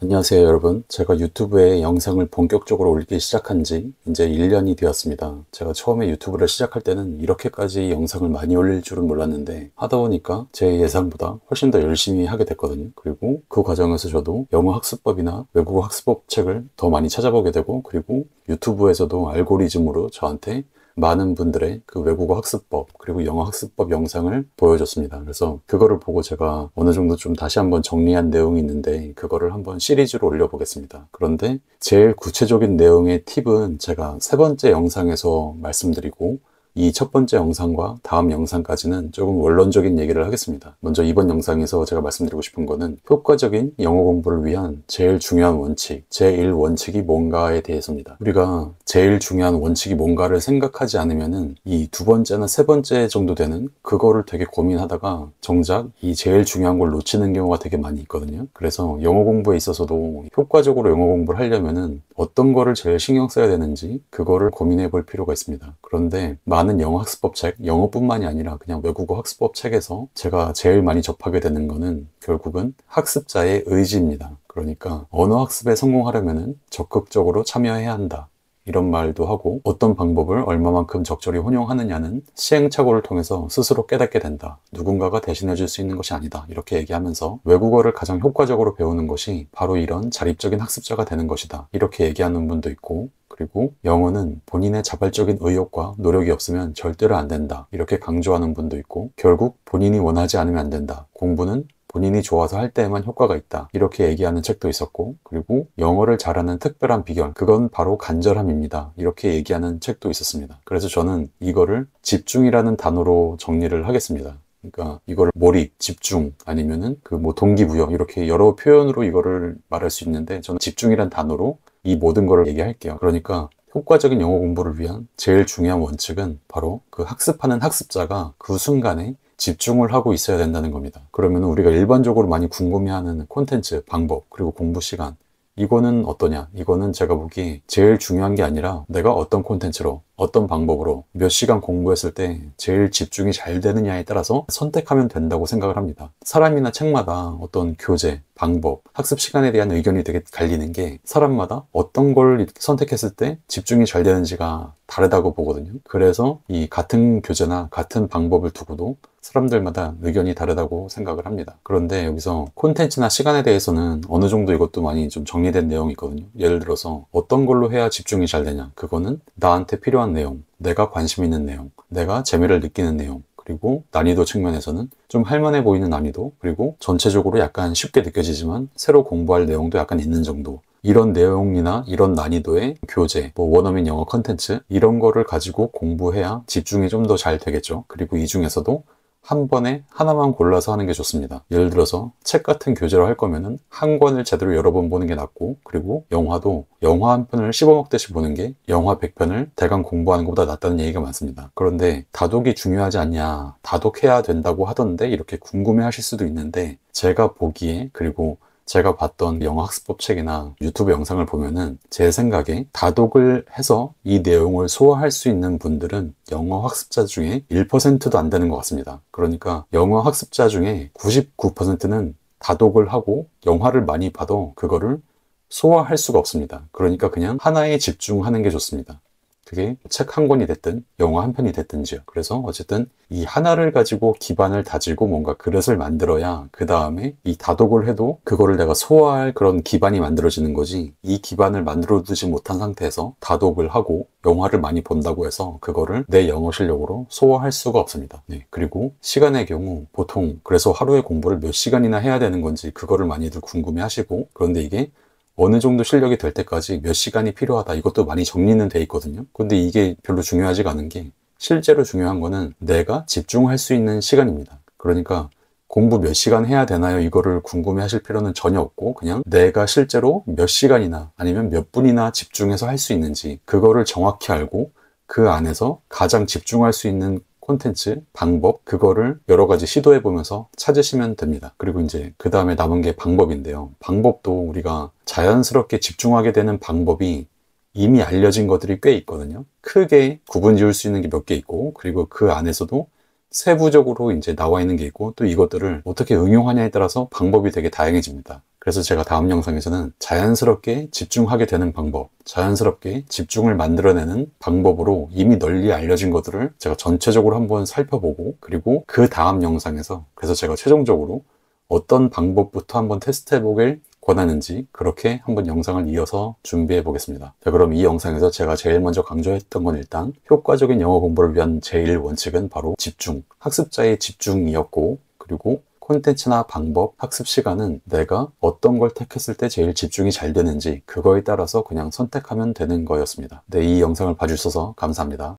안녕하세요 여러분. 제가 유튜브에 영상을 본격적으로 올리기 시작한 지 이제 1년이 되었습니다. 제가 처음에 유튜브를 시작할 때는 이렇게까지 영상을 많이 올릴 줄은 몰랐는데 하다 보니까 제 예상보다 훨씬 더 열심히 하게 됐거든요. 그리고 그 과정에서 저도 영어 학습법이나 외국어 학습법 책을 더 많이 찾아보게 되고, 그리고 유튜브에서도 알고리즘으로 저한테 많은 분들의 그 외국어 학습법 그리고 영어 학습법 영상을 보여줬습니다. 그래서 그거를 보고 제가 어느 정도 좀 다시 한번 정리한 내용이 있는데 그거를 한번 시리즈로 올려보겠습니다. 그런데 제일 구체적인 내용의 팁은 제가 세 번째 영상에서 말씀드리고, 이 첫 번째 영상과 다음 영상까지는 조금 원론적인 얘기를 하겠습니다. 먼저 이번 영상에서 제가 말씀드리고 싶은 거는 효과적인 영어 공부를 위한 제일 중요한 원칙, 제1원칙이 뭔가에 대해서입니다. 우리가 제일 중요한 원칙이 뭔가를 생각하지 않으면은 이 두 번째나 세 번째 정도 되는 그거를 되게 고민하다가 정작 이 제일 중요한 걸 놓치는 경우가 되게 많이 있거든요. 그래서 영어 공부에 있어서도 효과적으로 영어 공부를 하려면은 어떤 거를 제일 신경 써야 되는지 그거를 고민해 볼 필요가 있습니다. 그런데 많은 영어 학습법 책, 영어뿐만이 아니라 그냥 외국어 학습법 책에서 제가 제일 많이 접하게 되는 거는 결국은 학습자의 의지입니다. 그러니까 언어 학습에 성공하려면 적극적으로 참여해야 한다, 이런 말도 하고, 어떤 방법을 얼마만큼 적절히 혼용하느냐는 시행착오를 통해서 스스로 깨닫게 된다, 누군가가 대신해 줄 수 있는 것이 아니다, 이렇게 얘기하면서 외국어를 가장 효과적으로 배우는 것이 바로 이런 자립적인 학습자가 되는 것이다, 이렇게 얘기하는 분도 있고, 그리고 영어는 본인의 자발적인 의욕과 노력이 없으면 절대로 안 된다, 이렇게 강조하는 분도 있고, 결국 본인이 원하지 않으면 안 된다, 공부는 본인이 좋아서 할 때에만 효과가 있다, 이렇게 얘기하는 책도 있었고, 그리고 영어를 잘하는 특별한 비결, 그건 바로 간절함입니다, 이렇게 얘기하는 책도 있었습니다. 그래서 저는 이거를 집중이라는 단어로 정리를 하겠습니다. 그러니까 이거를 몰입, 집중, 아니면은 그 뭐 동기부여, 이렇게 여러 표현으로 이거를 말할 수 있는데 저는 집중이란 단어로 이 모든 거를 얘기할게요. 그러니까 효과적인 영어 공부를 위한 제일 중요한 원칙은 바로 그 학습하는 학습자가 그 순간에 집중을 하고 있어야 된다는 겁니다. 그러면 우리가 일반적으로 많이 궁금해하는 콘텐츠, 방법, 그리고 공부 시간, 이거는 어떠냐? 이거는 제가 보기에 제일 중요한 게 아니라 내가 어떤 콘텐츠로, 어떤 방법으로 몇 시간 공부했을 때 제일 집중이 잘 되느냐에 따라서 선택하면 된다고 생각을 합니다. 사람이나 책마다 어떤 교재, 방법, 학습 시간에 대한 의견이 되게 갈리는 게 사람마다 어떤 걸 선택했을 때 집중이 잘 되는지가 다르다고 보거든요. 그래서 이 같은 교재나 같은 방법을 두고도 사람들마다 의견이 다르다고 생각을 합니다. 그런데 여기서 콘텐츠나 시간에 대해서는 어느 정도 이것도 많이 좀 정리된 내용이 있거든요. 예를 들어서 어떤 걸로 해야 집중이 잘 되냐, 그거는 나한테 필요한 내용, 내가 관심 있는 내용, 내가 재미를 느끼는 내용, 그리고 난이도 측면에서는 좀 할만해 보이는 난이도, 그리고 전체적으로 약간 쉽게 느껴지지만 새로 공부할 내용도 약간 있는 정도, 이런 내용이나 이런 난이도의 교재, 뭐 원어민 영어 컨텐츠, 이런 거를 가지고 공부해야 집중이 좀 더 잘 되겠죠. 그리고 이 중에서도 한 번에 하나만 골라서 하는 게 좋습니다. 예를 들어서 책 같은 교재로 할 거면은 한 권을 제대로 여러 번 보는 게 낫고, 그리고 영화도 영화 한 편을 씹어먹듯이 보는 게 영화 100편을 대강 공부하는 것보다 낫다는 얘기가 많습니다. 그런데 다독이 중요하지 않냐, 다독해야 된다고 하던데, 이렇게 궁금해 하실 수도 있는데, 제가 보기에, 그리고 제가 봤던 영어 학습법 책이나 유튜브 영상을 보면은 제 생각에 다독을 해서 이 내용을 소화할 수 있는 분들은 영어 학습자 중에 1%도 안 되는 것 같습니다. 그러니까 영어 학습자 중에 99%는 다독을 하고 영화를 많이 봐도 그거를 소화할 수가 없습니다. 그러니까 그냥 하나에 집중하는 게 좋습니다. 그게 책 한 권이 됐든 영화 한 편이 됐든지요. 그래서 어쨌든 이 하나를 가지고 기반을 다지고 뭔가 그릇을 만들어야 그 다음에 이 다독을 해도 그거를 내가 소화할 그런 기반이 만들어지는 거지, 이 기반을 만들어 두지 못한 상태에서 다독을 하고 영화를 많이 본다고 해서 그거를 내 영어 실력으로 소화할 수가 없습니다. 네. 그리고 시간의 경우 보통 그래서 하루에 공부를 몇 시간이나 해야 되는 건지 그거를 많이들 궁금해 하시고, 그런데 이게 어느 정도 실력이 될 때까지 몇 시간이 필요하다, 이것도 많이 정리는 돼 있거든요. 근데 이게 별로 중요하지가 않은 게, 실제로 중요한 거는 내가 집중할 수 있는 시간입니다. 그러니까 공부 몇 시간 해야 되나요, 이거를 궁금해 하실 필요는 전혀 없고, 그냥 내가 실제로 몇 시간이나 아니면 몇 분이나 집중해서 할 수 있는지 그거를 정확히 알고 그 안에서 가장 집중할 수 있는 콘텐츠, 방법, 그거를 여러 가지 시도해 보면서 찾으시면 됩니다. 그리고 이제 그 다음에 남은 게 방법인데요. 방법도 우리가 자연스럽게 집중하게 되는 방법이 이미 알려진 것들이 꽤 있거든요. 크게 구분 지을 수 있는 게 몇 개 있고, 그리고 그 안에서도 세부적으로 이제 나와 있는 게 있고, 또 이것들을 어떻게 응용하냐에 따라서 방법이 되게 다양해집니다. 그래서 제가 다음 영상에서는 자연스럽게 집중하게 되는 방법, 자연스럽게 집중을 만들어내는 방법으로 이미 널리 알려진 것들을 제가 전체적으로 한번 살펴보고, 그리고 그 다음 영상에서 그래서 제가 최종적으로 어떤 방법부터 한번 테스트해보길 권하는지 그렇게 한번 영상을 이어서 준비해 보겠습니다. 자, 그럼 이 영상에서 제가 제일 먼저 강조했던 건 일단 효과적인 영어 공부를 위한 제일 원칙은 바로 집중, 학습자의 집중이었고, 그리고 콘텐츠나 방법, 학습 시간은 내가 어떤 걸 택했을 때 제일 집중이 잘 되는지 그거에 따라서 그냥 선택하면 되는 거였습니다. 네, 이 영상을 봐주셔서 감사합니다.